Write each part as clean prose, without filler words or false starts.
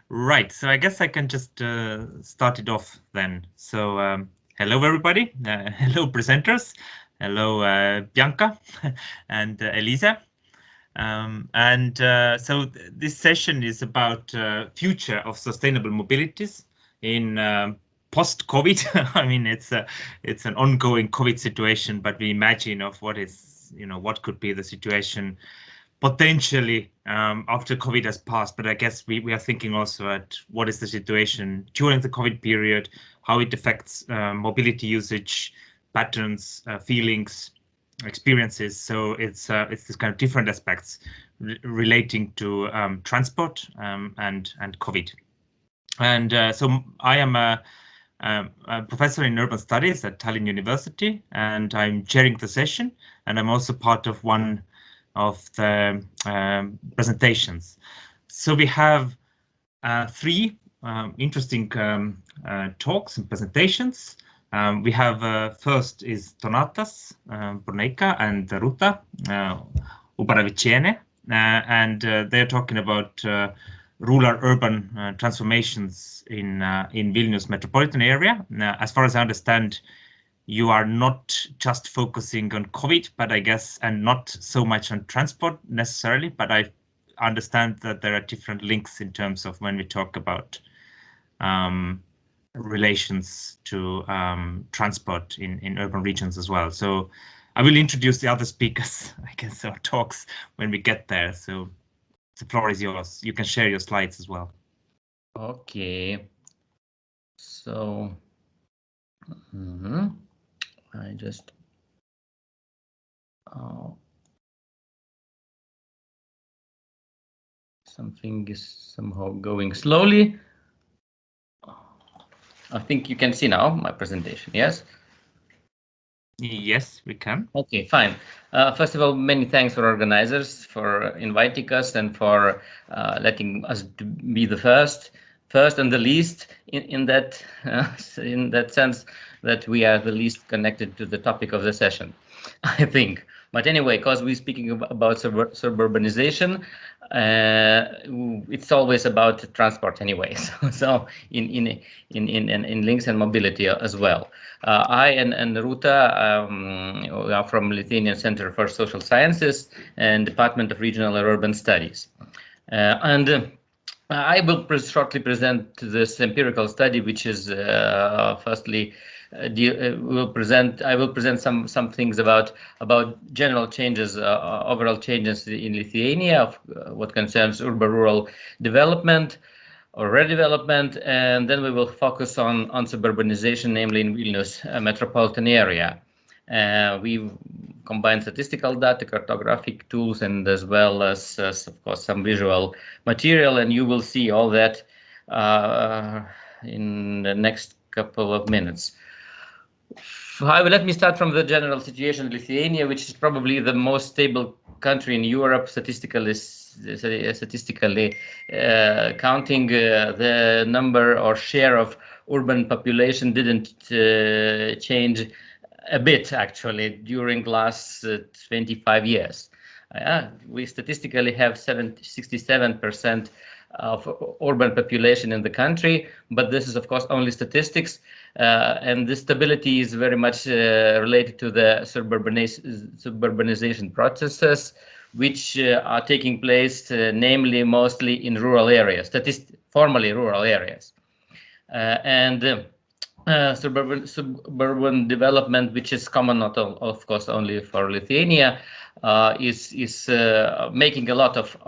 Right, so I guess I can just start it off then. So hello everybody, hello presenters, hello Bianca and Elisa. So this session is about future of sustainable mobilities in post-COVID. I mean, it's an ongoing COVID situation, but we imagine of what is, what could be the situation potentially after COVID has passed. But I guess we are thinking also at what is the situation during the COVID period, how it affects mobility usage patterns, feelings, experiences. So it's this kind of different aspects relating to transport and COVID. And so I am a professor in urban studies at Tallinn University, and I'm chairing the session, and I'm also part of one of the presentations. So we have three interesting talks and presentations. We have first is Donatas Burneika and Ruta Ubaraviciene, and they're talking about rural-urban transformations in Vilnius metropolitan area. Now, as far as I understand, you are not just focusing on COVID, but I guess, and not so much on transport necessarily, but I understand that there are different links in terms of when we talk about relations to transport in urban regions as well. So I will introduce the other speakers, I guess, or talks when we get there. So the floor is yours. You can share your slides as well. Okay. So I just something is somehow going slowly. I think you can see now my presentation, yes? Yes, we can. Okay, fine. First of all, many thanks for organizers for inviting us and for letting us be the first and the least in that sense that we are the least connected to the topic of the session, I think. But anyway, because we're speaking about suburbanization, it's always about transport anyway. So in links and mobility as well. I and Ruta are from Lithuanian Center for Social Sciences and Department of Regional and Urban Studies, I will shortly present this empirical study, which is firstly. I will present some things about general changes, overall changes in Lithuania, what concerns urban-rural development or redevelopment, and then we will focus on suburbanization, namely in Vilnius metropolitan area. We combine statistical data, cartographic tools, and as well as of course some visual material, and you will see all that in the next couple of minutes. Let me start from the general situation in Lithuania, which is probably the most stable country in Europe statistically counting. The number or share of urban population didn't change a bit actually during last 25 years. We statistically have 67% of urban population in the country, but this is of course only statistics, and the stability is very much related to the suburbanization processes which are taking place namely mostly in rural areas, formerly rural areas, and suburban development, which is common not of course only for Lithuania, is making a lot of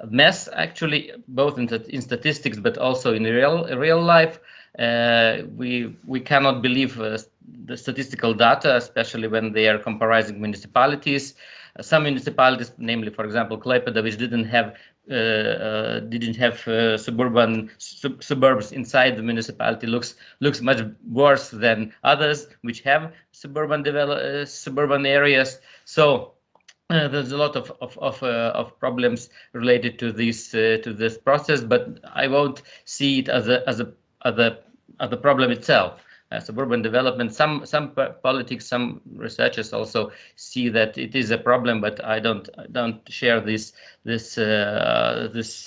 mess actually, both in statistics but also in real life. We cannot believe the statistical data, especially when they are comprising municipalities. Some municipalities, namely, for example, Klaipėda, which didn't have suburbs inside the municipality, looks much worse than others which have suburban areas. So there's a lot of problems related to this process, but I won't see it as a problem itself. suburban development. Some politics, some researchers also see that it is a problem, but I don't share this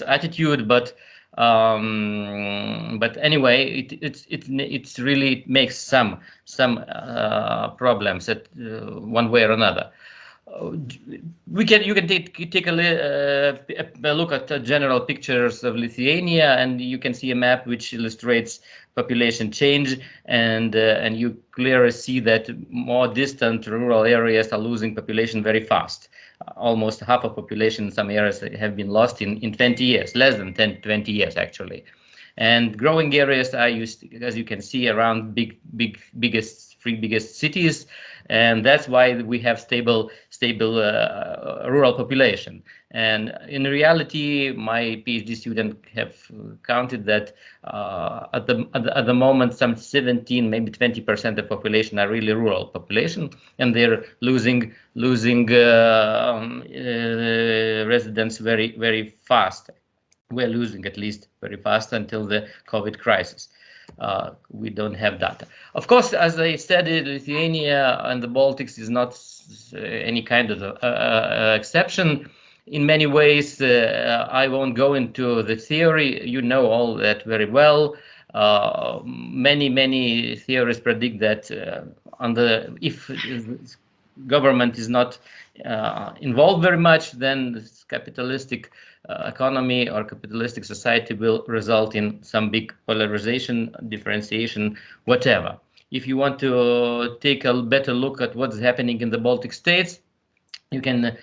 attitude. But anyway, it really makes some problems at one way or another. You can take a look at the general pictures of Lithuania, and you can see a map which illustrates population change, and you clearly see that more distant rural areas are losing population very fast. Almost half of population in some areas have been lost in 20 years, less than 20 years actually. And growing areas are used, as you can see, around three biggest cities, and that's why we have stable rural population. And in reality, my PhD student have counted that at the moment, some 17, maybe 20% of population are really rural population, and they're losing residents very fast. We're losing at least very fast until the COVID crisis. We don't have data. Of course, as I said, Lithuania and the Baltics is not any kind of exception. In many ways, I won't go into the theory. You know all that very well. Many theories predict that if government is not involved very much, then this capitalistic economy or capitalistic society will result in some big polarization, differentiation, whatever. If you want to take a better look at what's happening in the Baltic states, you can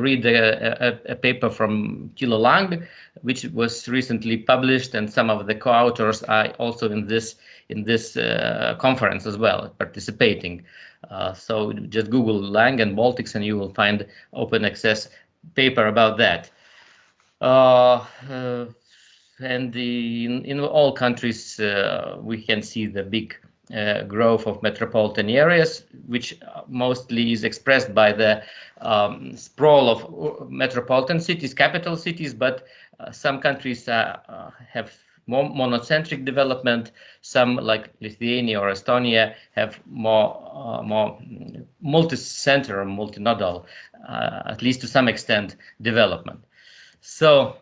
read a paper from Thilo Lang, which was recently published, and some of the co-authors are also in this conference as well, participating. So just Google Lang and Baltics, and you will find open access paper about that. And in all countries, we can see the big growth of metropolitan areas, which mostly is expressed by the sprawl of metropolitan cities, capital cities, but some countries have more monocentric development. Some, like Lithuania or Estonia, have more multi-center or multinodal, at least to some extent, development. So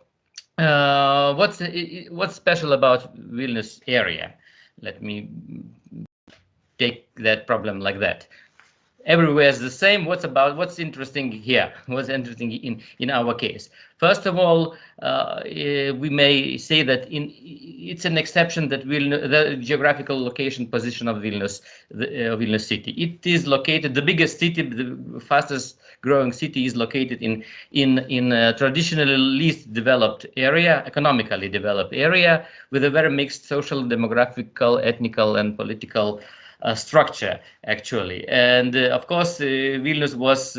what's special about Vilnius area? Let me take that problem like that. Everywhere is the same. What's interesting here? What's interesting in our case? First of all, we may say that it's an exception that the geographical location position of Vilnius, Vilnius city. It is located, the biggest city, the fastest growing city, is located in a traditionally least developed area, economically developed area, with a very mixed social, demographical, ethnical, and political structure, actually. And of course, Vilnius was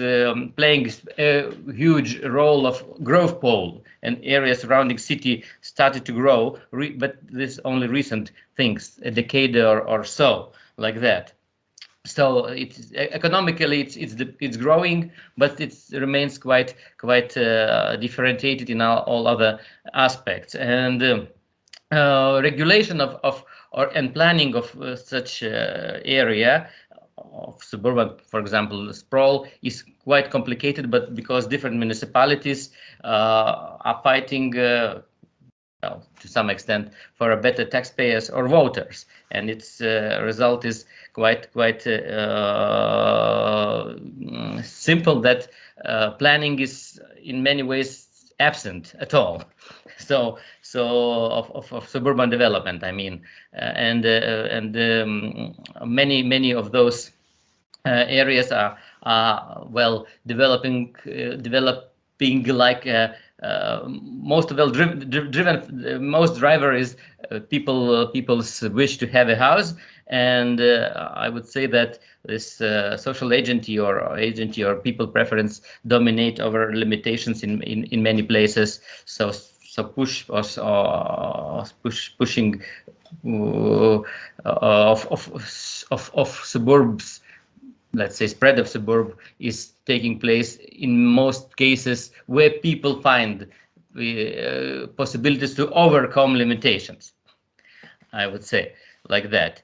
playing a huge role of growth pole, and areas surrounding city started to grow, but this only recent things, a decade or so, like that. So it's economically it's growing, but it remains quite differentiated in all other aspects. And regulation and planning of such area of suburban, for example, sprawl, is quite complicated, but because different municipalities are fighting well, to some extent, for a better taxpayers or voters, and its result is quite simple, that planning is in many ways absent at all. So of suburban development, I mean, and many of those areas are well developing like most well driven. Most driver is people's wish to have a house, and I would say that this social agency or people preference dominate over limitations in many places. So pushing of suburbs, let's say spread of suburb, is taking place in most cases where people find possibilities to overcome limitations, I would say, like that.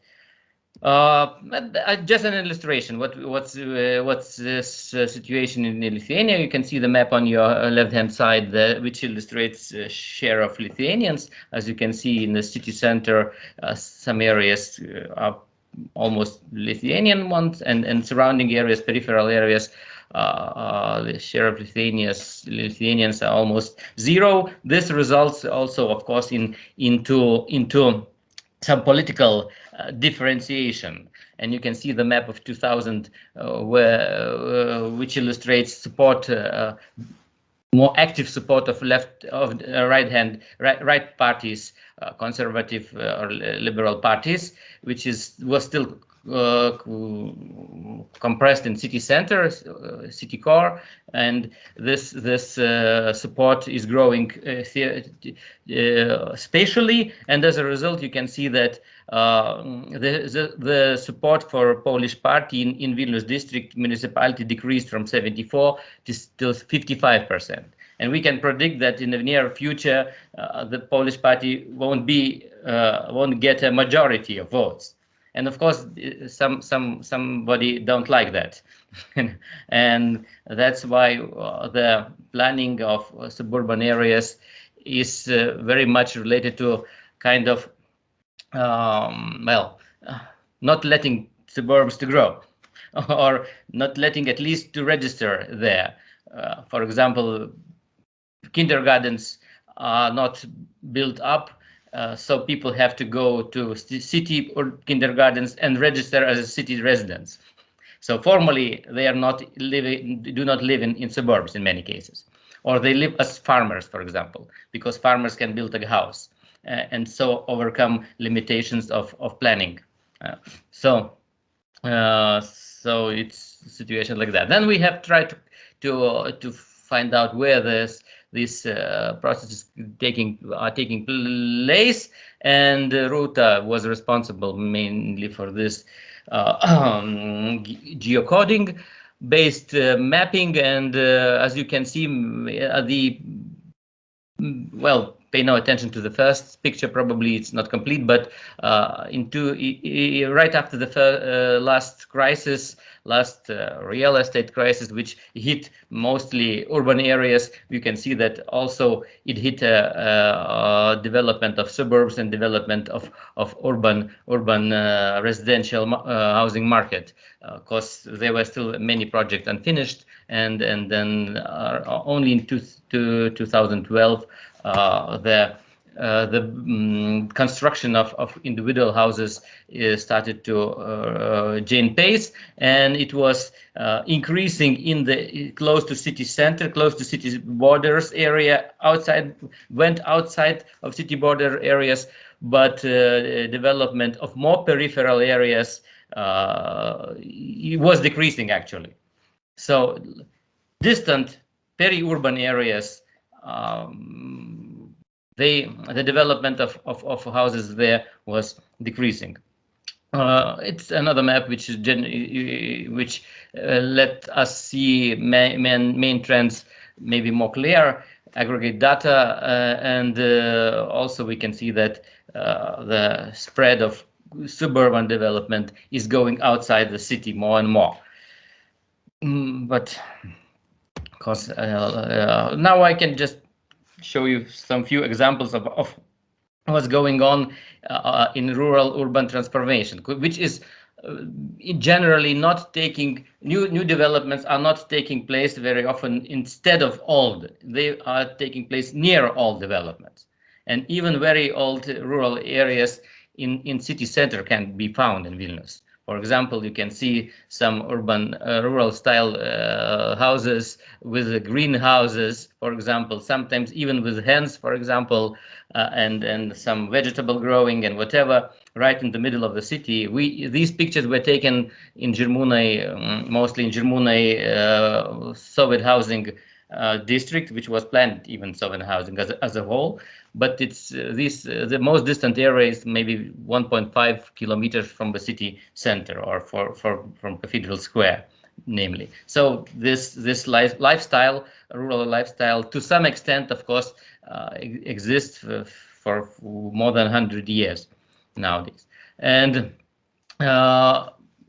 Just an illustration. What's this situation in Lithuania? You can see the map on your left-hand side, which illustrates share of Lithuanians. As you can see in the city center, some areas are almost Lithuanian ones, and surrounding areas, peripheral areas, the share of Lithuanians are almost zero. This results also, of course, into some political differentiation, and you can see the map of 2000, which illustrates support, more active support of right parties, conservative or liberal parties, which was still compressed in city center, city core, and this support is growing spatially, and as a result, you can see that the support for Polish party in Vilnius district municipality decreased from 74 to still 55%. And we can predict that in the near future, the Polish party won't get a majority of votes. And of course, somebody don't like that, and that's why the planning of suburban areas is very much related to kind of not letting suburbs to grow, or not letting at least to register there. For example, kindergartens are not built up. So people have to go to city or kindergartens and register as a city residents. So formally, they are do not live in suburbs in many cases, or they live as farmers, for example, because farmers can build a house and so overcome limitations of planning. So it's a situation like that. Then we have tried to find out where these processes are taking place, and Ruta was responsible mainly for this geocoding based mapping, and as you can see, pay no attention to the first picture, probably it's not complete, but right after the last crisis, real estate crisis, which hit mostly urban areas, you can see that also it hit development of suburbs and development of urban residential housing market, because there were still many projects unfinished, and then only in 2012 the construction of individual houses started to gain pace, and it was increasing in the close to city center, close to city borders area, went outside of city border areas, but development of more peripheral areas was decreasing actually. So distant peri-urban areas, the development of houses there was decreasing. It's another map which let us see main trends maybe more clear, aggregate data, and also we can see that the spread of suburban development is going outside the city more and more. But of course, now I can just show you some few examples of what's going on in rural-urban transformation, which is generally not taking new developments are not taking place very often instead of old. They are taking place near old developments, and even very old rural areas in city center can be found in Vilnius. For example, you can see some urban rural style houses with greenhouses, for example, sometimes even with hens, for example, and some vegetable growing and whatever, right in the middle of the city. These pictures were taken in Žirmūnai, mostly in Žirmūnai Soviet housing district, which was planned even Soviet housing as a whole. But it's the most distant area is maybe 1.5 kilometers from the city center, or from Cathedral Square, namely. So this lifestyle, rural lifestyle, to some extent, of course, exists for more than 100 years nowadays. And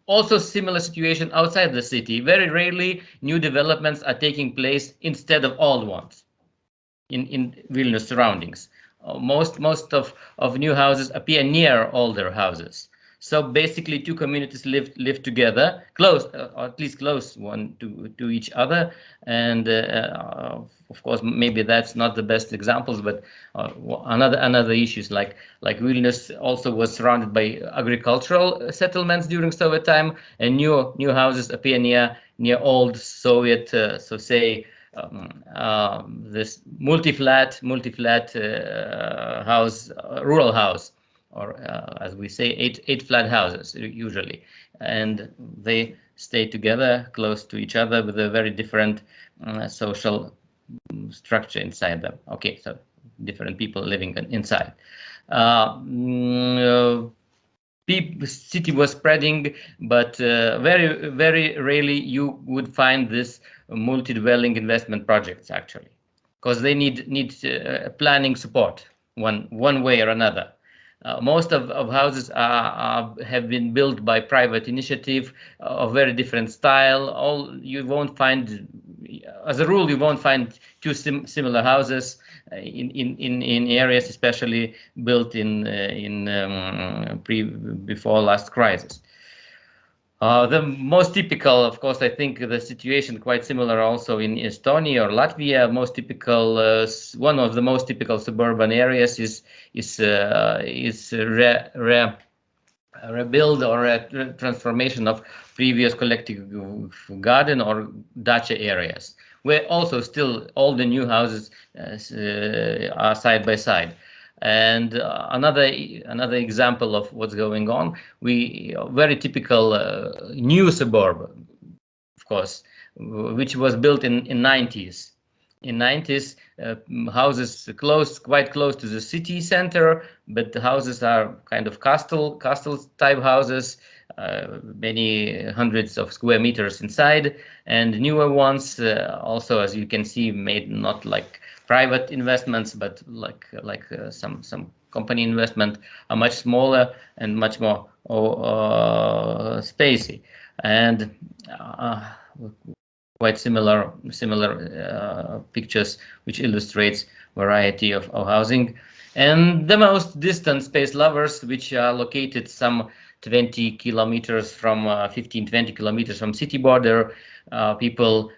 also similar situation outside the city. Very rarely new developments are taking place instead of old ones in Vilnius surroundings. Most of new houses appear near older houses. So basically, two communities live together, close, or at least close one to each other. And of course, maybe that's not the best examples, but another issues like Vilnius also was surrounded by agricultural settlements during Soviet time, and new houses appear near old Soviet, so say. This multi-flat house, rural house, or as we say, eight flat houses usually, and they stay together, close to each other, with a very different social structure inside them. Okay, so different people living inside. City was spreading, but very rarely you would find this multi-dwelling investment projects actually, because they need planning support one way or another. Most of houses have been built by private initiative of very different style. You won't find, as a rule, you won't find two similar houses in areas, especially built before last crisis. The most typical, of course, I think the situation quite similar also in Estonia or Latvia. Most typical, one of the most typical suburban areas is rebuild or a transformation of previous collective garden or dacha areas, where also still all the new houses are side by side. And another example of what's going on, very typical new suburb, of course, which was built in 90s. In 90s, houses quite close to the city center, but the houses are kind of castle type houses, many hundreds of square meters inside, and newer ones also, as you can see, made not like private investments, but like some company investment, are much smaller and much more spacey, and quite similar pictures which illustrates variety of housing. And the most distant space lovers, which are located some 20 kilometers from 15-20 kilometers from city border, people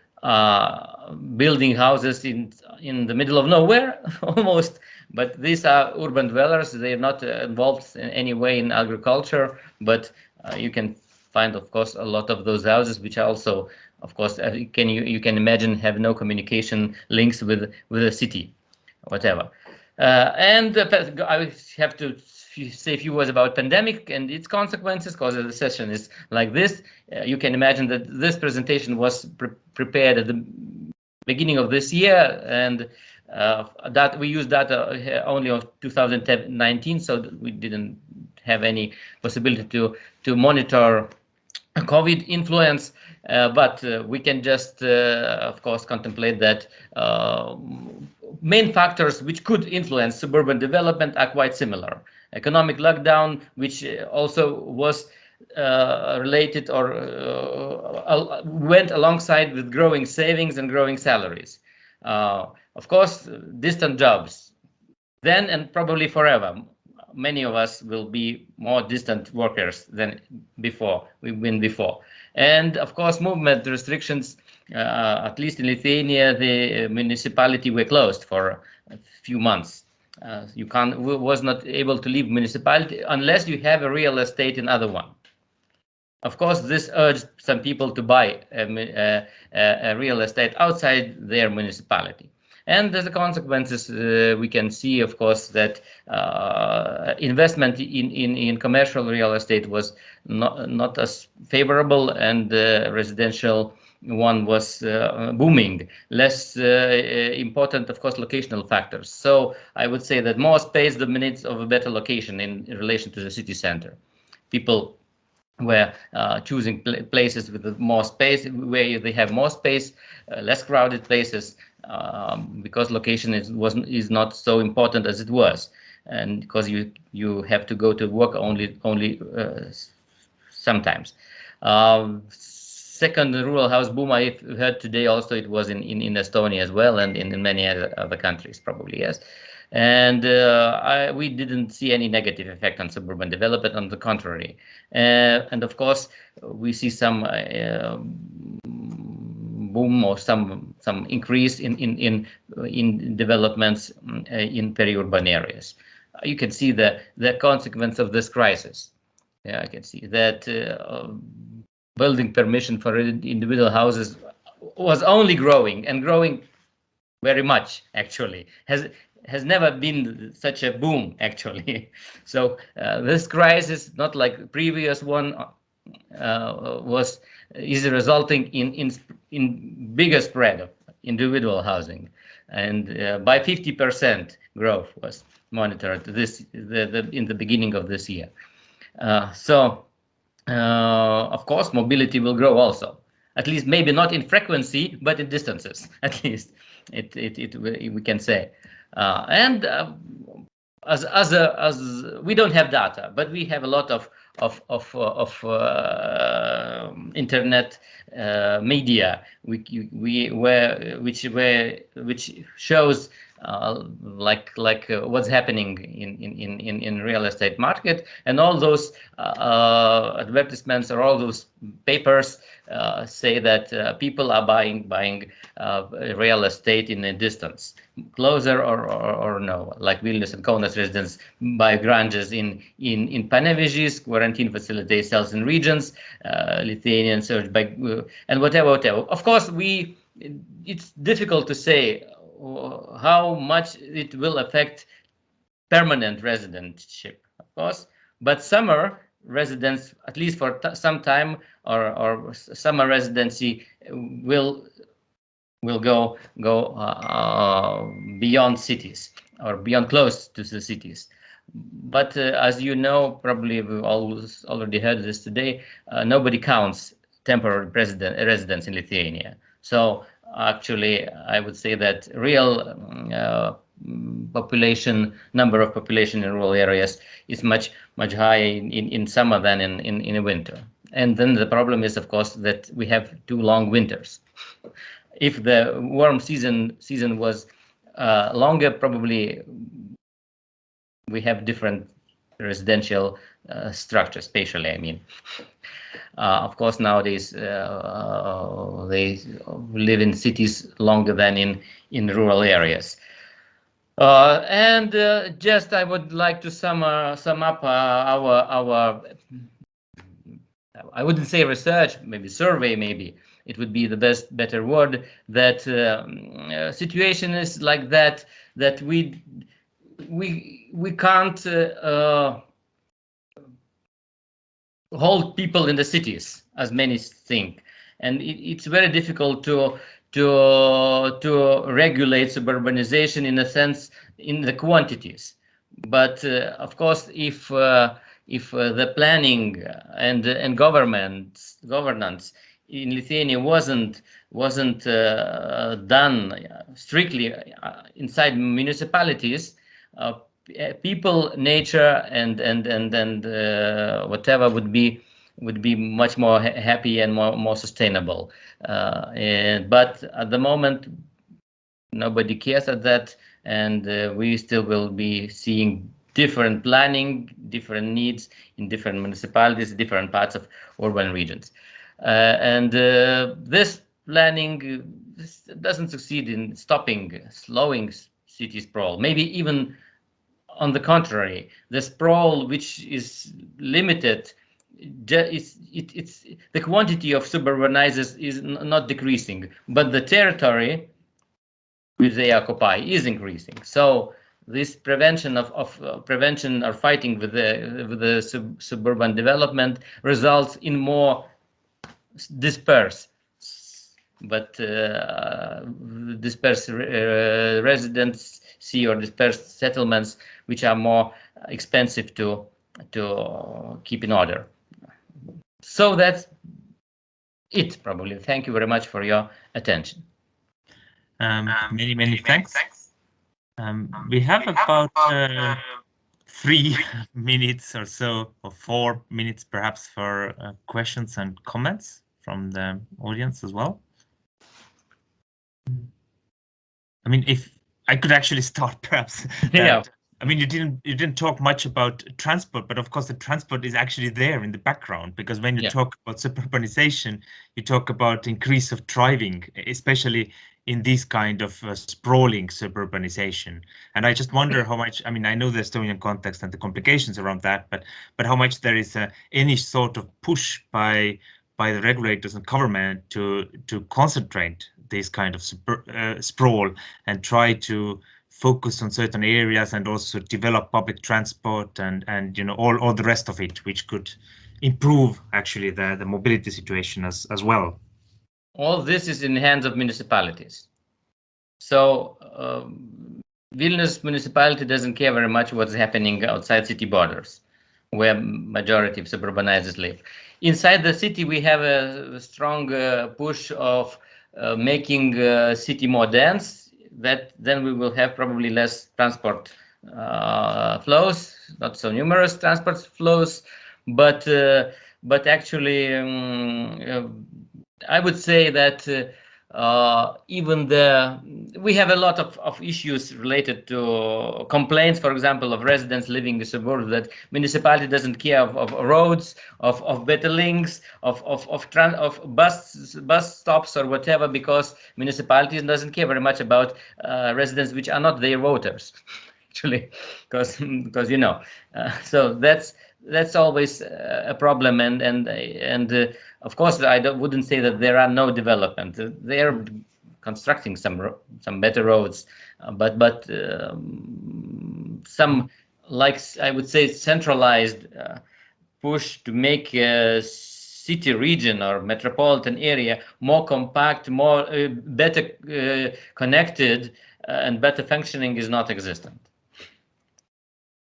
building houses in the middle of nowhere almost, but these are urban dwellers. They're not involved in any way in agriculture, but you can find, of course, a lot of those houses which are also, of course, you can imagine, have no communication links with the city, whatever. And I have to say a few words about pandemic and its consequences, because the session is like this. You can imagine that this presentation was prepared at the beginning of this year, and that we used data only of 2019, so we didn't have any possibility to monitor COVID influence, but we can just, of course, contemplate that main factors which could influence suburban development are quite similar. Economic lockdown, which also was related or went alongside with growing savings and growing salaries. Of course, distant jobs, then and probably forever. Many of us will be more distant workers than before we've been before. And of course, movement restrictions, at least in Lithuania, the municipality were closed for a few months. You was not able to leave municipality unless you have a real estate in other one. Of course, this urged some people to buy a real estate outside their municipality. And as a consequences, we can see, of course, that investment in commercial real estate was not as favorable, and residential one was booming. Less important, of course, locational factors. So I would say that more space dominates of a better location in relation to the city center. People were choosing places with more space, where they have more space, less crowded places, because location is not so important as it was. and because you have to go to work only sometimes. Second rural house boom, I heard today also it was in Estonia as well, and in many other countries probably, yes. And we didn't see any negative effect on suburban development, on the contrary. And of course, we see some boom or some increase in developments in peri-urban areas. You can see the consequence of this crisis. Yeah, I can see that building permission for individual houses was only growing and growing very much, actually. Has never been such a boom, actually. So this crisis, not like previous one, is resulting in bigger spread of individual housing, and by 50% growth was monitored in the beginning of this year. Of course, mobility will grow also. At least maybe not in frequency, but in distances. At least we can say. As we don't have data, but we have a lot of internet media which shows what's happening in real estate market, and all those advertisements or all those papers say that people are buying real estate in a distance, closer or no, like Vilnius and Kaunas residents buy garages in Panevėžys, quarantine facility sells in regions, Lithuanian search by and whatever. Of course, it's difficult to say how much it will affect permanent residentship, of course, but summer residents, at least for some time, or summer residency will go beyond cities or beyond close to the cities. But as you know, probably we've already heard this today, nobody counts temporary residents in Lithuania. So actually, I would say that real number of population in rural areas is much higher in summer than in winter. And then the problem is, of course, that we have 2 long winters. If the warm season was longer, probably we have different residential structures, spatially, I mean. Of course, nowadays they live in cities longer than in rural areas. And just I would like to sum up our I wouldn't say research, maybe survey, maybe it would be the better word, that situation is like that we can't hold people in the cities as many think, and it's very difficult to regulate suburbanization in a sense in the quantities. But of course, if the planning and governance in Lithuania wasn't done strictly inside municipalities, people, nature, and whatever would be much more happy and more sustainable. But at the moment, nobody cares at that, and we still will be seeing different planning, different needs in different municipalities, different parts of urban regions. And this planning doesn't succeed in slowing city sprawl. Maybe even on the contrary, the sprawl, which is limited, it's the quantity of suburbanizers is not decreasing, but the territory which they occupy is increasing. So this prevention prevention or fighting with the suburban development results in more dispersed residency or dispersed settlements, which are more expensive to keep in order. So that's it, probably. Thank you very much for your attention. Many thanks. We have about 3 minutes or so, or 4 minutes perhaps, for questions and comments from the audience as well. I mean, if I could actually start, perhaps. Yeah. I mean, you didn't talk much about transport, but of course the transport is actually there in the background, because when you talk about suburbanization, you talk about increase of driving, especially in this kind of sprawling suburbanization. And I just wonder how much, I mean, I know the Estonian context and the complications around that, but how much there is any sort of push by the regulators and government to concentrate this kind of sprawl and try to focus on certain areas, and also develop public transport and all the rest of it, which could improve actually the mobility situation as well. All this is in the hands of municipalities. So Vilnius municipality doesn't care very much what's happening outside city borders, where majority of suburbanizers live. Inside the city, we have a strong push of making city more dense. That then we will have probably less transport flows, not so numerous transport flows, but actually I would say that even we have a lot of issues related to complaints, for example, of residents living in the suburbs, that municipality doesn't care of roads, of better links, of bus stops or whatever, because municipalities doesn't care very much about residents which are not their voters, actually, because so that's always a problem, and of course I wouldn't say that there are no development. They're constructing some better roads, but some, like I would say, centralized push to make a city region or metropolitan area more compact, more better connected, and better functioning is not existent.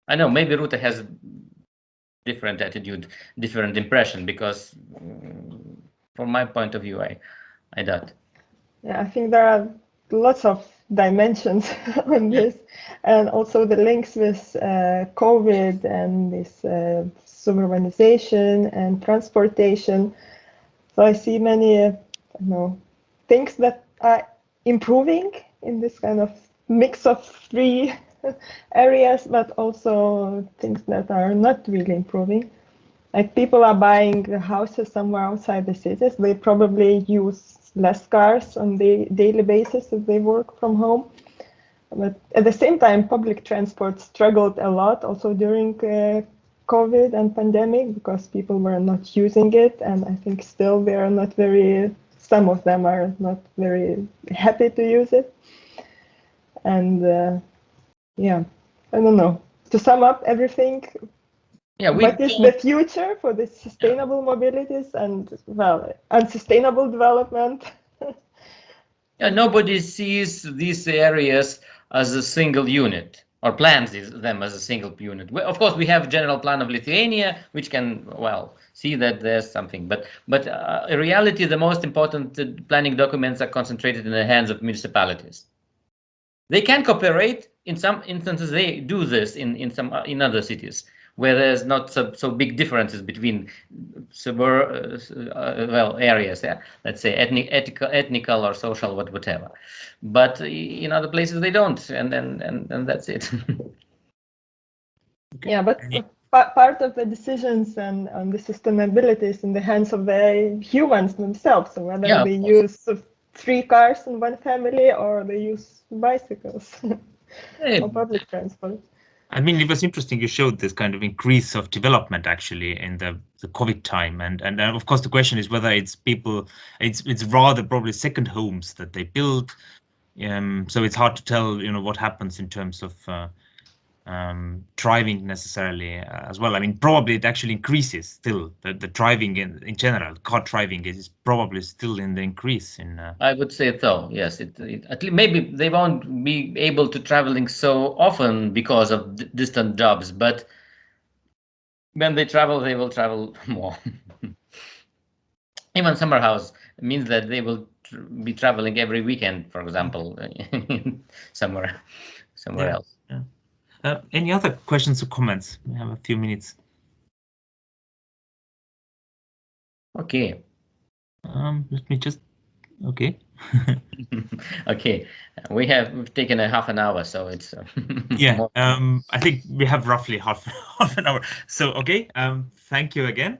I know maybe Ruta has different attitude, different impression, because from my point of view, I doubt. Yeah, I think there are lots of dimensions on this, and also the links with COVID and this suburbanization and transportation. So I see many, things that are improving in this kind of mix of three areas, but also things that are not really improving. Like, people are buying houses somewhere outside the cities. They probably use less cars on the daily basis if they work from home. But at the same time, public transport struggled a lot also during COVID and pandemic, because people were not using it. And I think still they are not some of them are not very happy to use it. And yeah, I don't know. To sum up everything, what is the future for the sustainable mobilities and, unsustainable development? Yeah, nobody sees these areas as a single unit, or plans them as a single unit. Of course, we have general plan of Lithuania, which can, see that there's something. But in reality, the most important planning documents are concentrated in the hands of municipalities. They can cooperate. In some instances, they do this in other cities, where there's not so big differences between areas, let's say ethnical or social, whatever. But in other places they don't, and that's it. Yeah, but part of the decisions and the sustainability is in the hands of the humans themselves. So whether they use 3 cars in one family, or they use bicycles or public transport. I mean, it was interesting you showed this kind of increase of development actually in the COVID time, and of course the question is whether it's people, it's rather probably second homes that they build. So it's hard to tell, what happens in terms of driving necessarily as well. I mean, probably it actually increases still. The driving in general, car driving is probably still in the increase. I would say so. Yes, at least maybe they won't be able to traveling so often because of distant jobs, but when they travel, they will travel more. Even summer house means that they will be traveling every weekend, for example, somewhere else. Yeah. Any other questions or comments? We have a few minutes. Okay. Let me just. Okay. Okay, we've taken a half an hour, so it's yeah. I think we have roughly half an hour. So okay. Thank you again.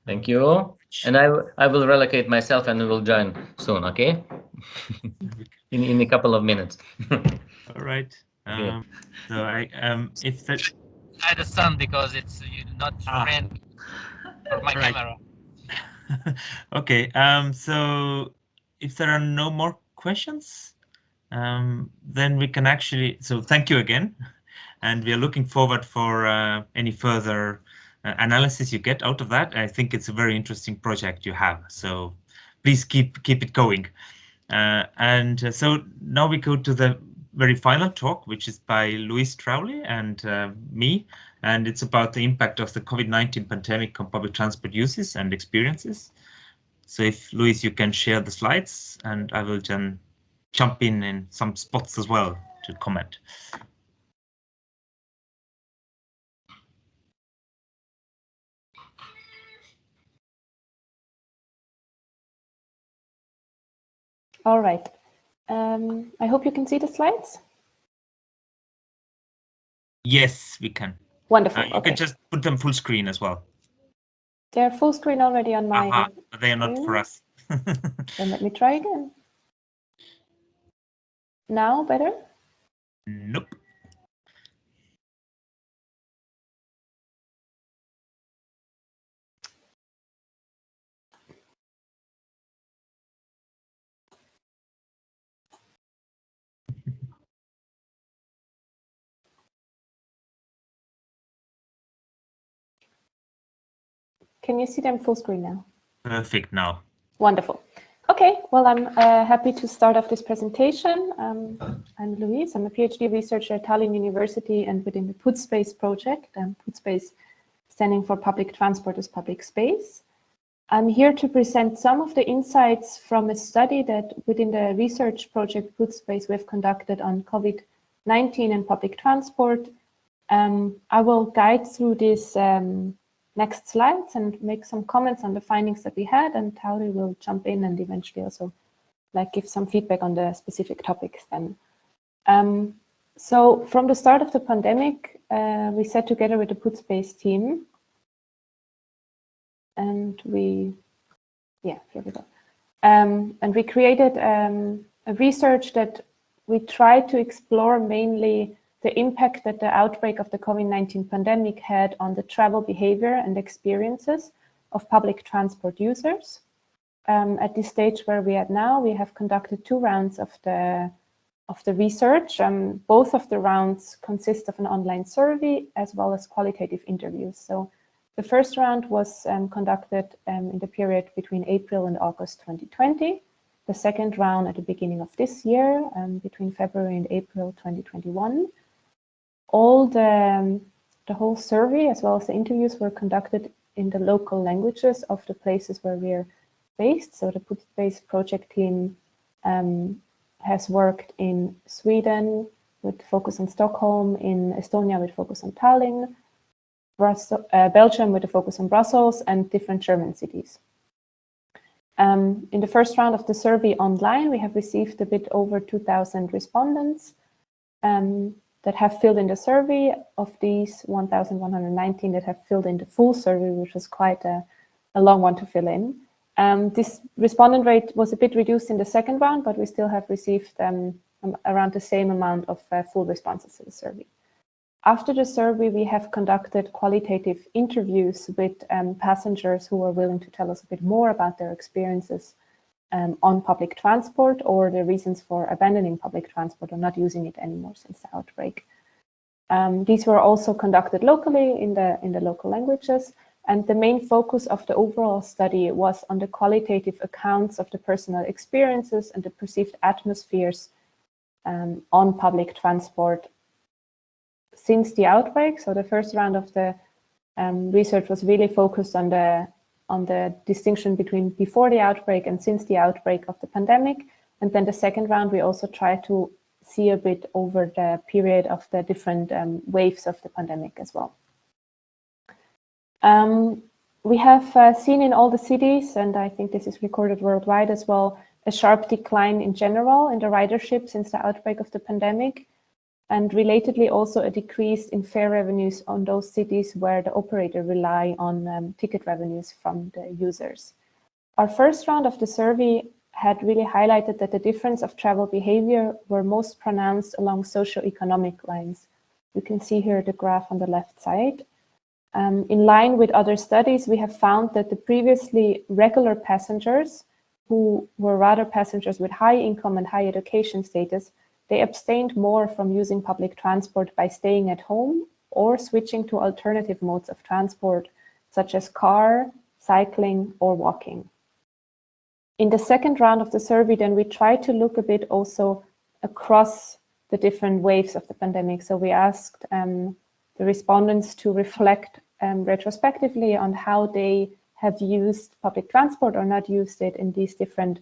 Thank you. And I will relocate myself and will join soon. Okay. in a couple of minutes. All right. Okay. So if that. Hide the sun because it's not friendly for my camera. Okay. So if there are no more questions, then we can actually. So thank you again, and we are looking forward for any further analysis you get out of that. I think it's a very interesting project you have. So please keep it going. So now we go to the very final talk, which is by Louise Trowley and me, and it's about the impact of the COVID-19 pandemic on public transport uses and experiences. So if Louise, you can share the slides, and I will then jump in some spots as well to comment. All right. I hope you can see the slides. Yes, we can. Wonderful. You can just put them full screen as well. They're full screen already on my but they are not for us. Then let me try again. Now better? Nope. Can you see them full screen now? Perfect now. Wonderful. Okay, well, I'm happy to start off this presentation. I'm Louise. I'm a PhD researcher at Tallinn University and within the PutSpace project. PutSpace standing for Public Transport as Public Space. I'm here to present some of the insights from a study that within the research project PutSpace we've conducted on COVID-19 and public transport. I will guide through this next slides and make some comments on the findings that we had, and Tauri will jump in and eventually also give some feedback on the specific topics then. So from the start of the pandemic, we sat together with the PutSpace team and here we go. And we created a research that we tried to explore mainly the impact that the outbreak of the COVID-19 pandemic had on the travel behavior and experiences of public transport users. At this stage where we are now, we have conducted 2 rounds of the research. Both of the rounds consist of an online survey as well as qualitative interviews. So the first round was conducted in the period between April and August 2020. The second round at the beginning of this year, between February and April 2021. All the whole survey as well as the interviews were conducted in the local languages of the places where we're based. So the PutSpace project team has worked in Sweden with focus on Stockholm, in Estonia with focus on Tallinn, Belgium with a focus on Brussels, and different German cities. In the first round of the survey online, we have received a bit over 2,000 respondents that have filled in the survey. Of these, 1,119 that have filled in the full survey, which was quite a long one to fill in. This respondent rate was a bit reduced in the second round, but we still have received around the same amount of full responses to the survey. After the survey, we have conducted qualitative interviews with passengers who are willing to tell us a bit more about their experiences on public transport or the reasons for abandoning public transport or not using it anymore since the outbreak. These were also conducted locally in the local languages, and the main focus of the overall study was on the qualitative accounts of the personal experiences and the perceived atmospheres on public transport since the outbreak. So the first round of the research was really focused on the distinction between before the outbreak and since the outbreak of the pandemic. And then the second round, we also tried to see a bit over the period of the different waves of the pandemic as well. We have seen in all the cities, and I think this is recorded worldwide as well, a sharp decline in general in the ridership since the outbreak of the pandemic, and relatedly also a decrease in fare revenues on those cities where the operator rely on ticket revenues from the users. Our first round of the survey had really highlighted that the difference of travel behavior were most pronounced along socioeconomic lines. You can see here the graph on the left side. In line with other studies, we have found that the previously regular passengers, who were rather passengers with high income and high education status, they abstained more from using public transport by staying at home or switching to alternative modes of transport, such as car, cycling, or walking. In the second round of the survey, then we tried to look a bit also across the different waves of the pandemic. So we asked the respondents to reflect retrospectively on how they have used public transport or not used it in these different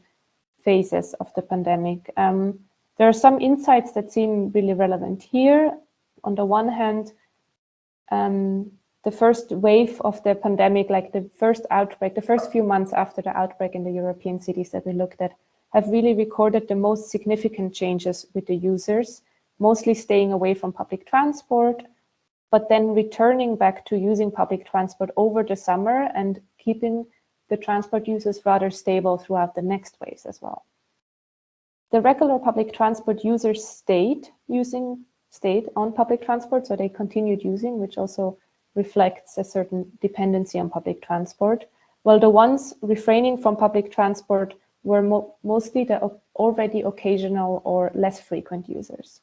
phases of the pandemic. There are some insights that seem really relevant here. On the one hand, the first wave of the pandemic, like the first outbreak, the first few months after the outbreak in the European cities that we looked at, have really recorded the most significant changes with the users, mostly staying away from public transport, but then returning back to using public transport over the summer and keeping the transport users rather stable throughout the next waves as well. The regular public transport users stayed on public transport, so they continued using, which also reflects a certain dependency on public transport, while the ones refraining from public transport were mostly the already occasional or less frequent users.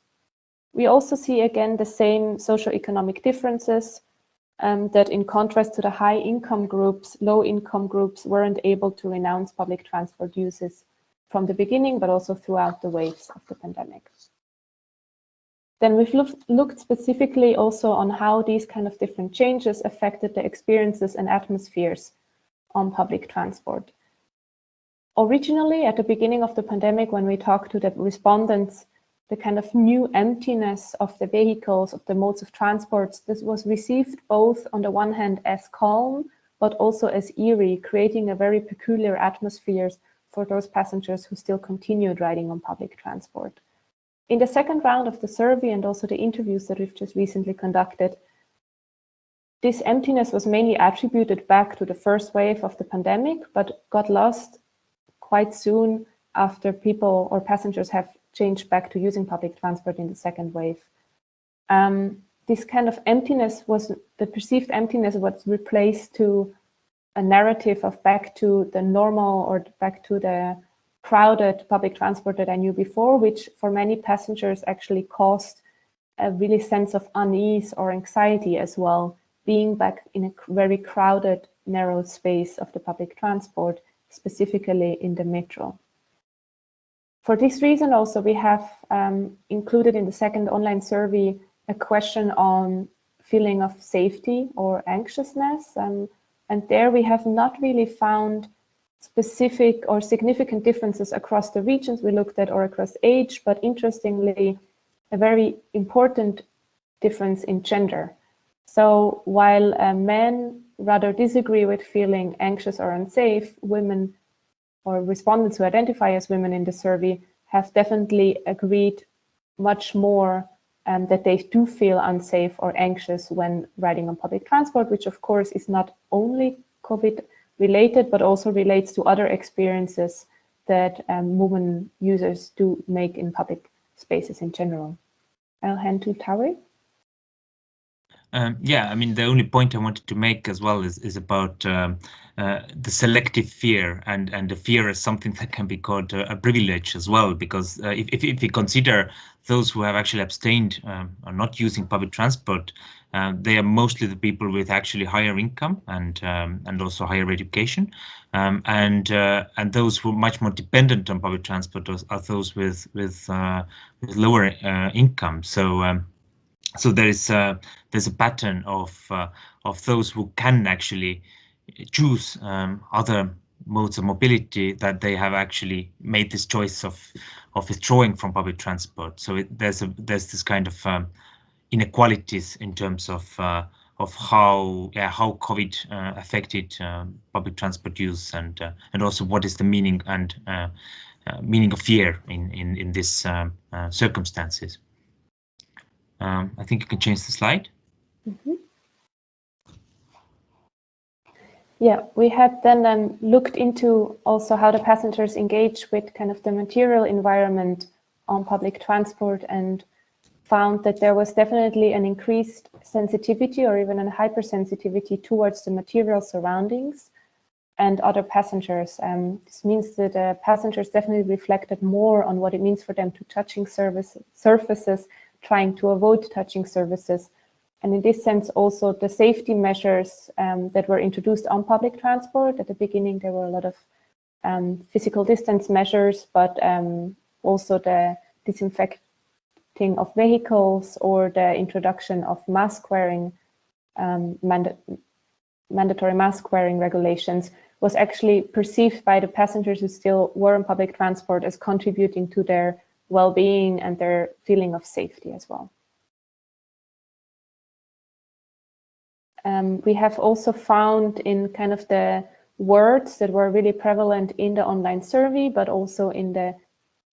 We also see again the same socioeconomic differences, that in contrast to the high income groups, low income groups weren't able to renounce public transport uses from the beginning, but also throughout the waves of the pandemic. Then we've looked specifically also on how these kind of different changes affected the experiences and atmospheres on public transport. Originally, at the beginning of the pandemic, when we talked to the respondents, the kind of new emptiness of the vehicles, of the modes of transport, this was received both on the one hand as calm, but also as eerie, creating a very peculiar atmosphere for those passengers who still continued riding on public transport. In the second round of the survey and also the interviews that we've just recently conducted, this emptiness was mainly attributed back to the first wave of the pandemic, but got lost quite soon after people or passengers have changed back to using public transport in the second wave. This kind of emptiness the perceived emptiness was replaced to a narrative of back to the normal or back to the crowded public transport that I knew before, which for many passengers actually caused a really sense of unease or anxiety as well, being back in a very crowded, narrow space of the public transport, specifically in the metro. For this reason also, we have included in the second online survey a question on feeling of safety or anxiousness. And there we have not really found specific or significant differences across the regions we looked at or across age, but interestingly, a very important difference in gender. So while men rather disagree with feeling anxious or unsafe, women or respondents who identify as women in the survey have definitely agreed much more that they do feel unsafe or anxious when riding on public transport, which of course is not only COVID related, but also relates to other experiences that women users do make in public spaces in general. I'll hand to Tauri. Yeah, I mean, the only point I wanted to make as well is about the selective fear, and the fear is something that can be called a privilege as well, because if we consider those who have actually abstained or not using public transport, they are mostly the people with actually higher income and also higher education, and those who are much more dependent on public transport are those with lower income. So there's a pattern of those who can actually choose other modes of mobility, that they have actually made this choice of withdrawing from public transport. So there's this kind of inequalities in terms of how COVID affected public transport use, and also what is the meaning and meaning of fear in this circumstances. I think you can change the slide. Mm-hmm. Yeah, we had then looked into also how the passengers engage with kind of the material environment on public transport, and found that there was definitely an increased sensitivity or even a hypersensitivity towards the material surroundings and other passengers. This means that passengers definitely reflected more on what it means for them to touching surfaces, trying to avoid touching surfaces. And in this sense, also the safety measures that were introduced on public transport. At the beginning, there were a lot of physical distance measures, but also the disinfecting of vehicles or the introduction of mask wearing, mandatory mask wearing regulations was actually perceived by the passengers who still were on public transport as contributing to their well-being and their feeling of safety as well. We have also found in kind of the words that were really prevalent in the online survey, but also in the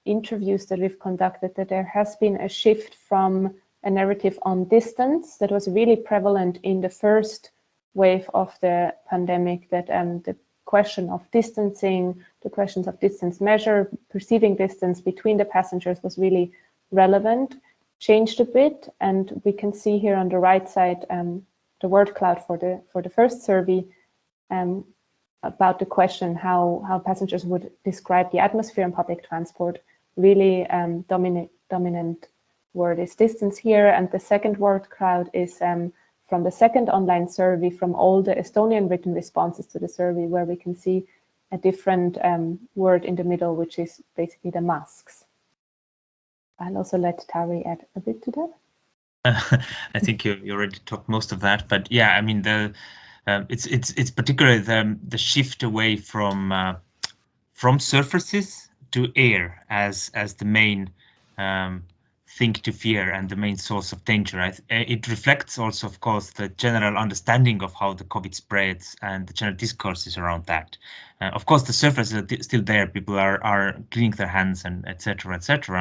interviews that we've conducted, that there has been a shift from a narrative on distance that was really prevalent in the first wave of the pandemic, that the question of distancing, the questions of distance measure, perceiving distance between the passengers was really relevant, changed a bit. And we can see here on the right side, the word cloud for the first survey about the question how passengers would describe the atmosphere in public transport. Really dominant word is distance here, and the second word cloud is from the second online survey, from all the Estonian written responses to the survey, where we can see a different word in the middle, which is basically the masks. I'll also let Tari add a bit to that. I think you already talked most of that, but yeah, I mean it's particularly the shift away from surfaces to air as the main thing to fear and the main source of danger. It reflects also, of course, the general understanding of how the COVID spreads and the general discourses around that. Of course, the surfaces are still there. People are cleaning their hands and etc.,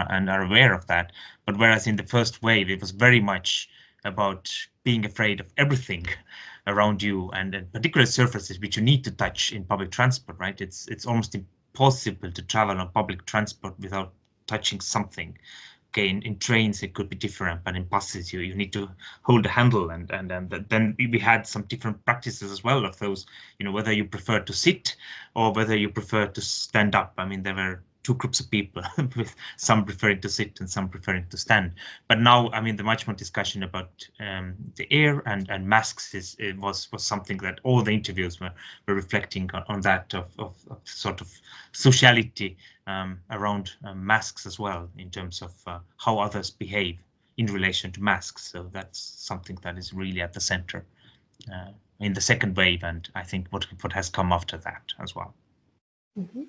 and are aware of that. But whereas in the first wave, it was very much about being afraid of everything around you, and particular surfaces which you need to touch in public transport, right? It's almost impossible to travel on public transport without touching something. Okay, in trains it could be different, but in buses you need to hold the handle, and then we had some different practices as well of those, whether you prefer to sit or whether you prefer to stand up. I mean, there were two groups of people, with some preferring to sit and some preferring to stand. But now, I mean, the much more discussion about the air and masks was something that all the interviews were reflecting on that of sort of sociality around masks as well, in terms of how others behave in relation to masks. So that's something that is really at the center in the second wave, and I think what has come after that as well. Mm-hmm.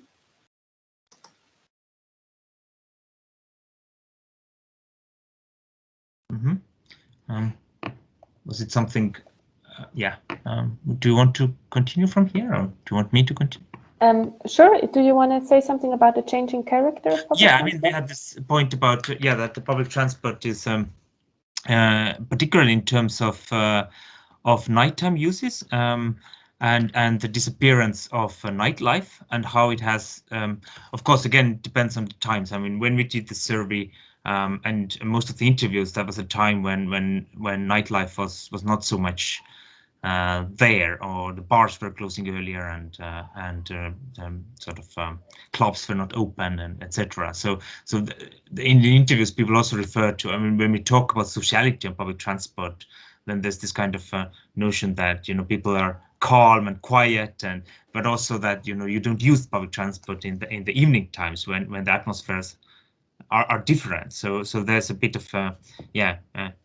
Mm-hmm. Was it something? Yeah. Do you want to continue from here, or do you want me to continue? Sure. Do you want to say something about the changing character of public transport? I mean, we had this point about that the public transport is particularly in terms of nighttime uses and the disappearance of nightlife, and how it has, of course, again, depends on the times. I mean, when we did the survey and most of the interviews, that was a time when nightlife was not so much there, or the bars were closing earlier, and sort of clubs were not open, and etc. So in the interviews, people also refer to, I mean, when we talk about sociality on public transport, then there's this kind of notion that people are calm and quiet, but also that you don't use public transport in the evening times when the atmospheres are different. So there's a bit of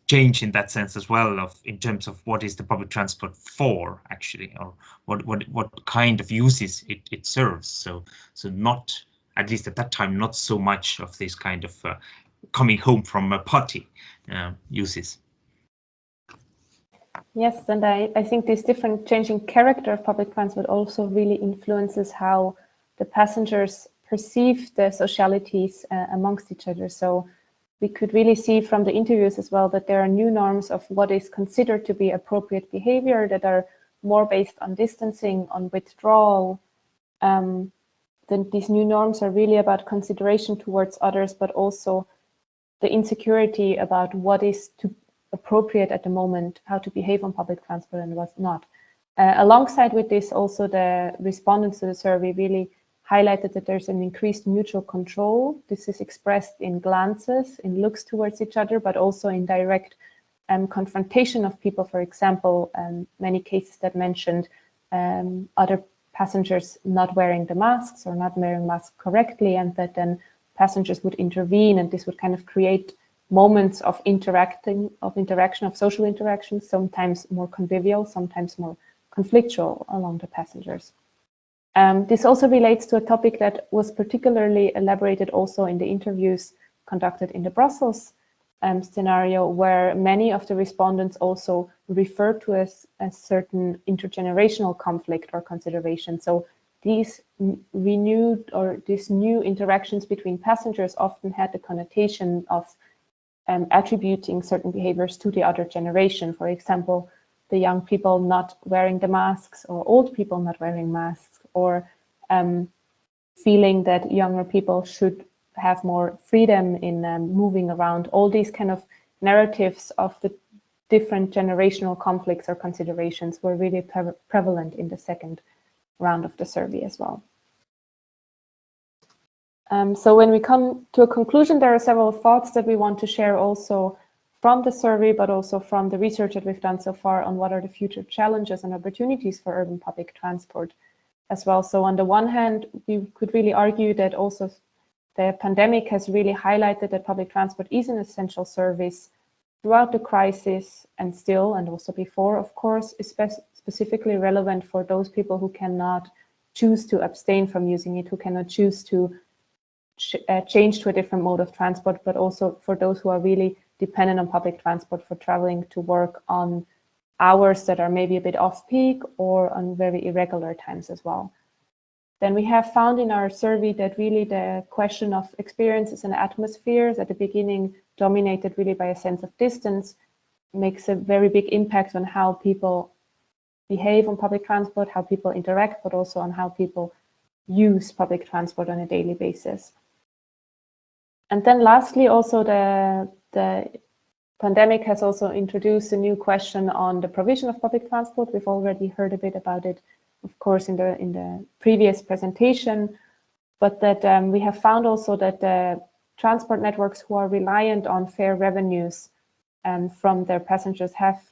change in that sense as well, in terms of what is the public transport for, actually, or what kind of uses it serves. So not at least at that time, not so much of this kind of coming home from a party uses. Yes, and I think this different changing character of public transport also really influences how the passengers perceive the socialities amongst each other. So we could really see from the interviews as well that there are new norms of what is considered to be appropriate behavior that are more based on distancing, on withdrawal. Then these new norms are really about consideration towards others, but also the insecurity about what is appropriate at the moment, how to behave on public transport and what's not. Alongside with this, also the respondents to the survey really highlighted that there's an increased mutual control. This is expressed in glances, in looks towards each other, but also in direct confrontation of people. For example, many cases that mentioned other passengers not wearing the masks or not wearing masks correctly, and that then passengers would intervene, and this would kind of create moments of interaction, of social interaction, sometimes more convivial, sometimes more conflictual along the passengers. This also relates to a topic that was particularly elaborated also in the interviews conducted in the Brussels scenario, where many of the respondents also refer to as a certain intergenerational conflict or consideration. So these renewed or these new interactions between passengers often had the connotation of attributing certain behaviors to the other generation. For example, the young people not wearing the masks, or old people not wearing masks, or feeling that younger people should have more freedom in moving around. All these kind of narratives of the different generational conflicts or considerations were really prevalent in the second round of the survey as well. So when we come to a conclusion, there are several thoughts that we want to share also from the survey, but also from the research that we've done so far on what are the future challenges and opportunities for urban public transport as well. So on the one hand, we could really argue that also the pandemic has really highlighted that public transport is an essential service throughout the crisis and still, and also before, of course, is specifically relevant for those people who cannot choose to abstain from using it, who cannot choose to change to a different mode of transport, but also for those who are really dependent on public transport for traveling to work on hours that are maybe a bit off-peak or on very irregular times as well. Then we have found in our survey that really the question of experiences and atmospheres at the beginning, dominated really by a sense of distance, makes a very big impact on how people behave on public transport, how people interact, but also on how people use public transport on a daily basis. And then lastly, also the pandemic has also introduced a new question on the provision of public transport. We've already heard a bit about it, of course, in the previous presentation, but that we have found also that the transport networks who are reliant on fare revenues from their passengers have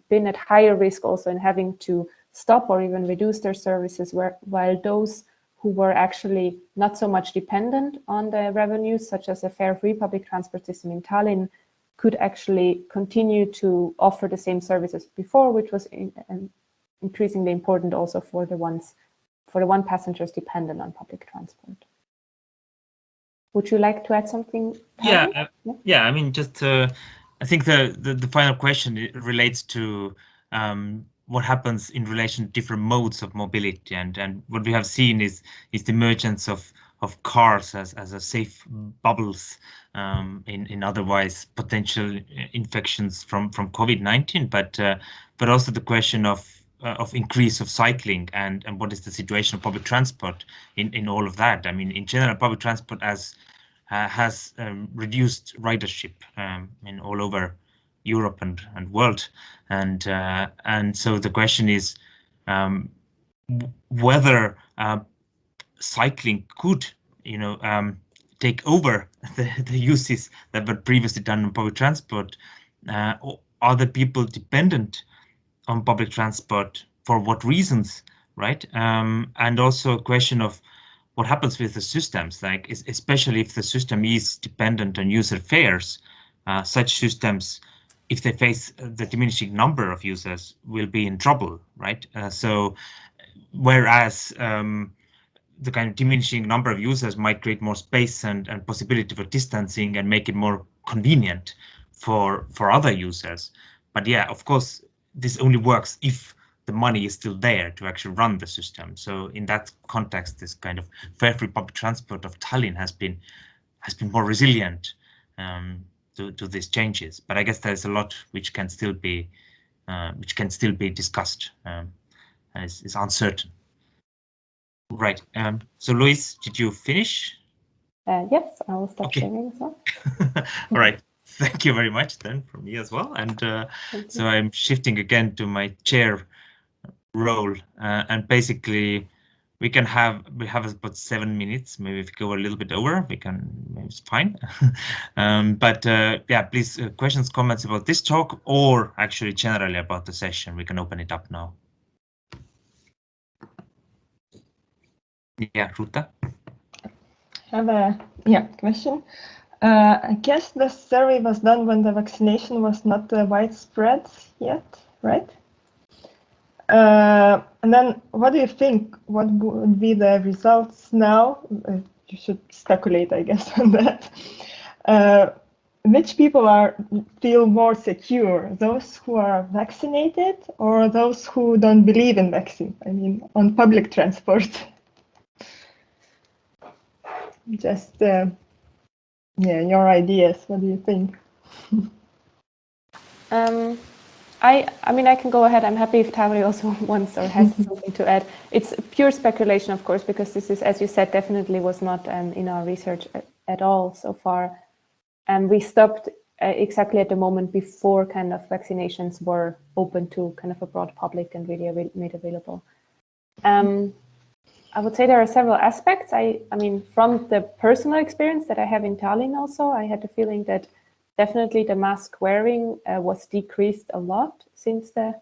been at higher risk also in having to stop or even reduce their services, while those who were actually not so much dependent on the revenues, such as a fare-free public transport system in Tallinn, could actually continue to offer the same services before, which was increasingly important also for the one passengers dependent on public transport. Would you like to add something? Yeah, I mean, just I think the final question relates to what happens in relation to different modes of mobility, and what we have seen is the emergence of cars as a safe bubbles in otherwise potential infections from COVID-19, but also the question of increase of cycling and what is the situation of public transport in all of that. I mean, in general, public transport has reduced ridership in all over Europe and world, and so the question is whether cycling could, take over the uses that were previously done on public transport. Are the people dependent on public transport for what reasons, right? And also a question of what happens with the systems, like especially if the system is dependent on user fares, such systems, if they face the diminishing number of users, will be in trouble, right? So whereas the kind of diminishing number of users might create more space and possibility for distancing and make it more convenient for other users. But yeah, of course, this only works if the money is still there to actually run the system. So in that context, this kind of fare-free public transport of Tallinn has been more resilient to these changes. But I guess there's a lot which can still be discussed and is uncertain. Right. So Luis, did you finish? Yes, I will stop Okay. sharing as well. All right. Thank you very much then from me as well. And so I'm shifting again to my chair role, and basically we have about 7 minutes. Maybe if we go a little bit over, maybe it's fine. But yeah, please, questions, comments about this talk, or actually generally about the session. We can open it up now. Yeah, Ruta. I have a question. I guess the survey was done when the vaccination was not widespread yet, right? And then what do you think? What would be the results now? You should speculate, I guess, on that. Which people feel more secure? Those who are vaccinated or those who don't believe in vaccine? I mean, on public transport. Just, yeah, your ideas. What do you think? I mean, I can go ahead. I'm happy if Tauri also wants or has something to add. It's pure speculation, of course, because this is, as you said, definitely was not in our research at all so far. And we stopped exactly at the moment before kind of vaccinations were open to kind of a broad public and really made available. I would say there are several aspects. I mean, from the personal experience that I have in Tallinn also, I had the feeling that definitely the mask wearing was decreased a lot since the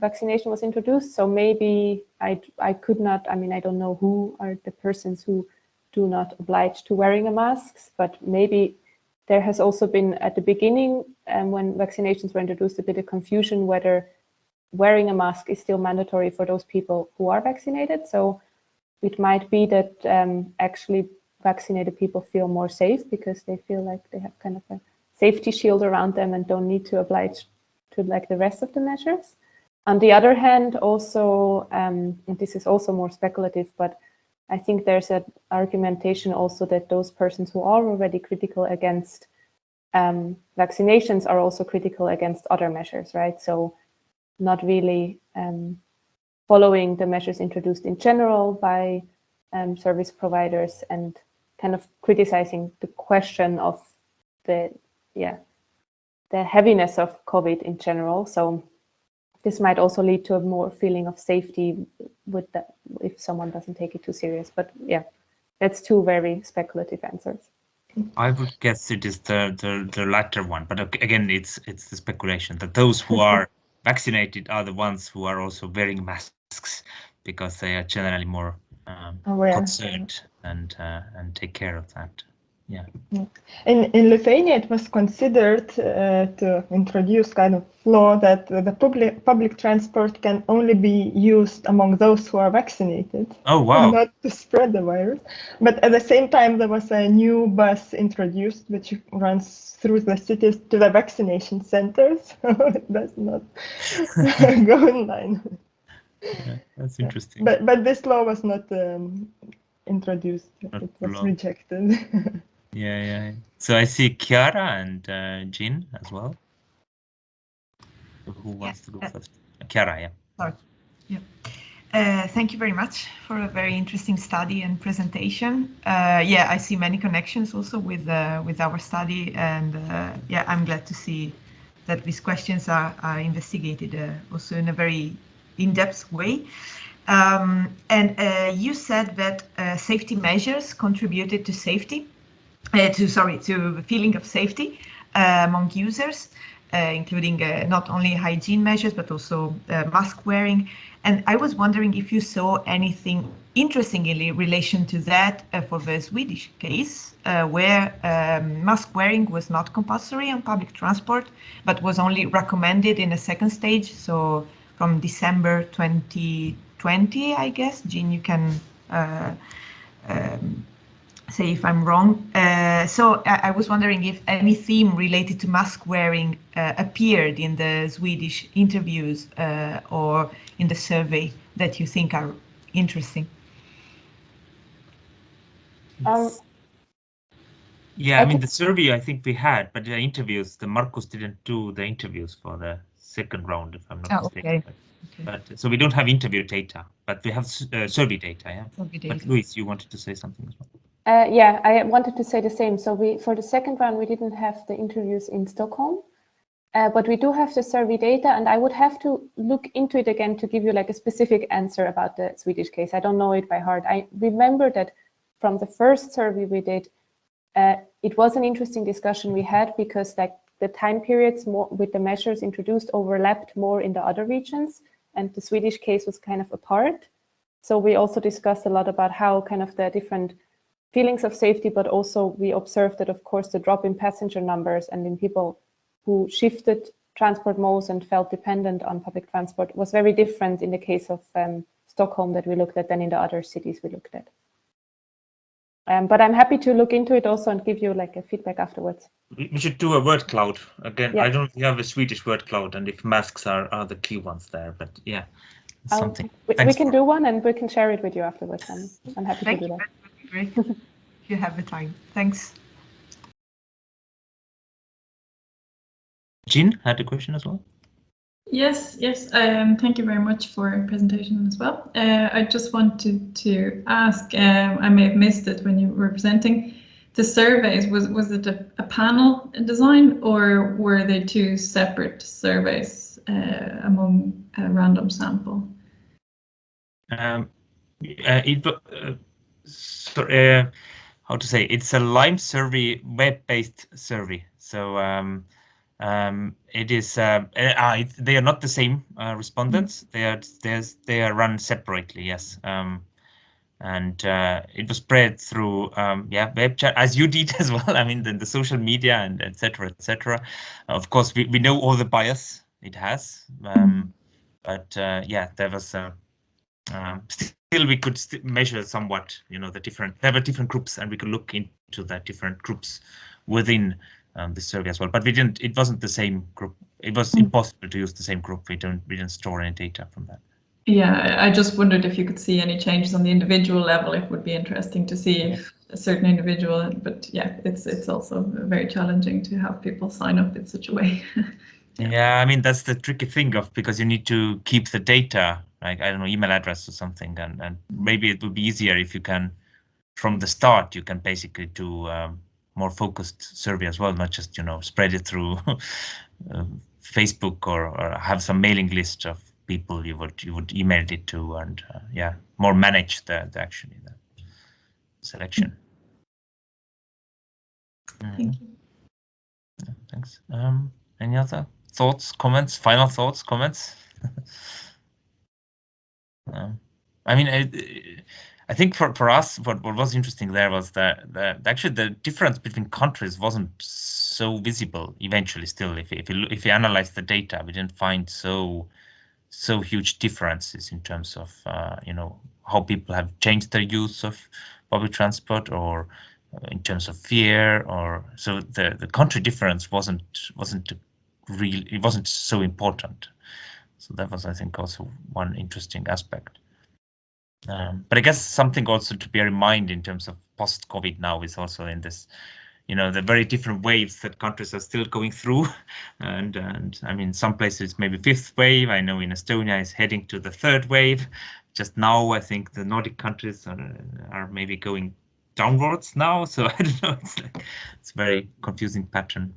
vaccination was introduced. So maybe I could not, I mean, I don't know who are the persons who do not oblige to wearing a mask, but maybe there has also been at the beginning when vaccinations were introduced a bit of confusion whether wearing a mask is still mandatory for those people who are vaccinated. So it might be that actually vaccinated people feel more safe because they feel like they have kind of a safety shield around them and don't need to oblige to like the rest of the measures. On the other hand, also, and this is also more speculative, but I think there's an argumentation also that those persons who are already critical against vaccinations are also critical against other measures, right? So not really following the measures introduced in general by service providers and kind of criticizing the question of the heaviness of COVID in general. So this might also lead to a more feeling of safety with that if someone doesn't take it too serious. But yeah, that's two very speculative answers. I would guess it is the latter one, but again, it's the speculation that those who are vaccinated are the ones who are also wearing masks because they are generally more concerned and take care of that. Yeah. In Lithuania, it was considered to introduce kind of law that the public transport can only be used among those who are vaccinated. Oh, wow. Not to spread the virus. But at the same time, there was a new bus introduced which runs through the cities to the vaccination centers. So it does not go in line. Yeah, that's interesting. But this law was not introduced. Not it was law. rejected. Yeah. So I see Chiara and Jean as well. Who wants to go first? Chiara, yeah. Sorry. Yeah. Thank you very much for a very interesting study and presentation. Yeah, I see many connections also with our study, and yeah, I'm glad to see that these questions are investigated also in a very in-depth way. And you said that safety measures contributed to safety. To a feeling of safety among users, including not only hygiene measures, but also mask wearing. And I was wondering if you saw anything interesting in relation to that for the Swedish case, where mask wearing was not compulsory on public transport, but was only recommended in a second stage. So from December 2020, I guess. Jean, you can say if I'm wrong. So I was wondering if any theme related to mask wearing appeared in the Swedish interviews or in the survey that you think are interesting. Yeah, I mean, the survey I think we had, but the interviews, the Marcus didn't do the interviews for the second round, if I'm not mistaken. Okay. But so we don't have interview data, but we have survey data. Yeah. Survey data. But Luis, you wanted to say something as well. Yeah, I wanted to say the same. So for the second round, we didn't have the interviews in Stockholm, but we do have the survey data, and I would have to look into it again to give you like a specific answer about the Swedish case. I don't know it by heart. I remember that from the first survey we did, it was an interesting discussion we had because like the time periods more with the measures introduced overlapped more in the other regions, and the Swedish case was kind of apart. So we also discussed a lot about how kind of the different feelings of safety, but also we observed that, of course, the drop in passenger numbers and in people who shifted transport modes and felt dependent on public transport was very different in the case of Stockholm that we looked at than in the other cities we looked at. But I'm happy to look into it also and give you like a feedback afterwards. We should do a word cloud again. Yeah. I don't know if we have a Swedish word cloud and if masks are the key ones there, but yeah, something. We can do one and we can share it with you afterwards. I'm happy Thank to do you. that. That would be great if you have the time. Thanks. Jean had a question as well. Yes. Thank you very much for your presentation as well. I just wanted to ask, I may have missed it when you were presenting the surveys. Was it a panel design or were they two separate surveys among a random sample? How to say? It's a Lime survey, web-based survey. So it is. They are not the same respondents. They are run separately. Yes. And it was spread through web chat as you did as well. I mean, the social media and etc. etc. Of course, we know all the bias it has, but yeah, there was still we could measure somewhat. You know, there were different groups, and we could look into the different groups within the survey as well. But we didn't. It wasn't the same group. It was impossible to use the same group. We didn't store any data from that. Yeah, I just wondered if you could see any changes on the individual level. It would be interesting to see if a certain individual, but yeah, it's also very challenging to have people sign up in such a way. Yeah, I mean, that's the tricky thing because you need to keep the data, like, I don't know, email address or something, and maybe it would be easier if you can, from the start, you can basically do more focused survey as well, not just, spread it through Facebook or have some mailing list of people you would email it to, and more manage the selection. Thank you. Yeah, thanks. Any other thoughts, comments, final thoughts, comments? I mean, I think for us, what was interesting there was that actually the difference between countries wasn't so visible eventually. Still, if you analyze the data, we didn't find so huge differences in terms of how people have changed their use of public transport, or in terms of fear, or so the country difference wasn't real. It wasn't so important. So that was, I think, also one interesting aspect. But I guess something also to bear in mind in terms of post-COVID now is also in this, the very different waves that countries are still going through. And I mean, some places maybe fifth wave. I know in Estonia is heading to the third wave. Just now, I think the Nordic countries are maybe going downwards now. So I don't know. It's a very confusing pattern.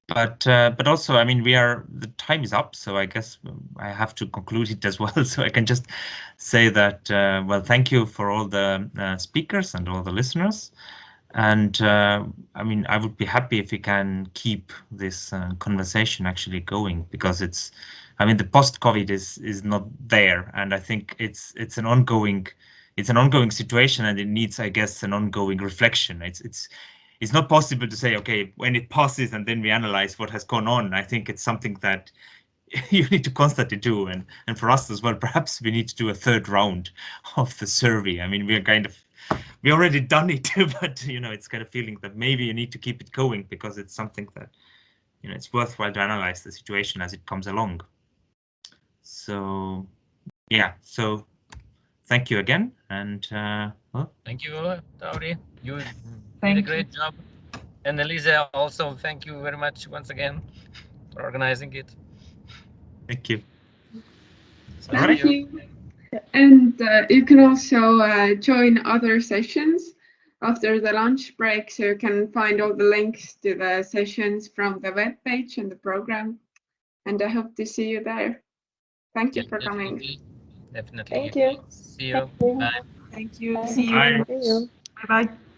But also, I mean, the time is up, so I guess I have to conclude it as well. So I can just say that, well, thank you for all the speakers and all the listeners. And I mean, I would be happy if we can keep this conversation actually going, because the post-COVID is not there, and I think it's an ongoing situation, and it needs, I guess, an ongoing reflection. It's not possible to say, okay, when it passes and then we analyze what has gone on. I think it's something that you need to constantly do, and for us as well, perhaps we need to do a third round of the survey. I mean, we already done it, but it's kind of feeling that maybe you need to keep it going because it's something that it's worthwhile to analyze the situation as it comes along. So yeah, so thank you again, and thank you, Tauri. You did a great job. And Elisa, also thank you very much once again for organizing it. Thank you. Thank you. And you can also join other sessions after the lunch break, so you can find all the links to the sessions from the webpage and the program. And I hope to see you there. Thank you for coming. Definitely. Thank you. See you. Thank you. Bye. Thank you. Bye. See you. Bye. See you. Bye-bye.